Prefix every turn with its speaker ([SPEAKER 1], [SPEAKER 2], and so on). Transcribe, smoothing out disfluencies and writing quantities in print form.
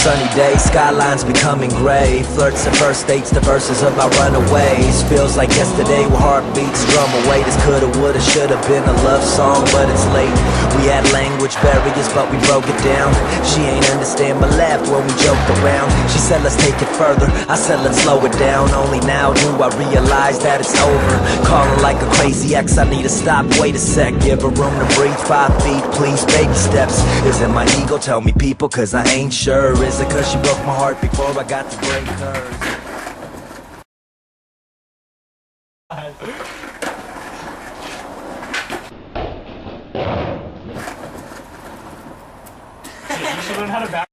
[SPEAKER 1] sunny day, skylines becoming gray. Flirts at first dates, the verses of our runaways. Feels like yesterday with heartbeats drum away. This coulda, woulda, shoulda been a love song, but it's late. We had language barriers, but we broke it down. She ain't understand but laughed when we joked around. She said let's take it further, I said let's slow it down. Only now do I realize that it's over. Calling like a crazy ex, I need to stop, wait a sec. Give her room to breathe, 5 feet, please, baby steps. Is it my ego? Tell me people, cause I ain't sure. Is it cause she broke my heart before I got to break hers?
[SPEAKER 2] You should learn how to back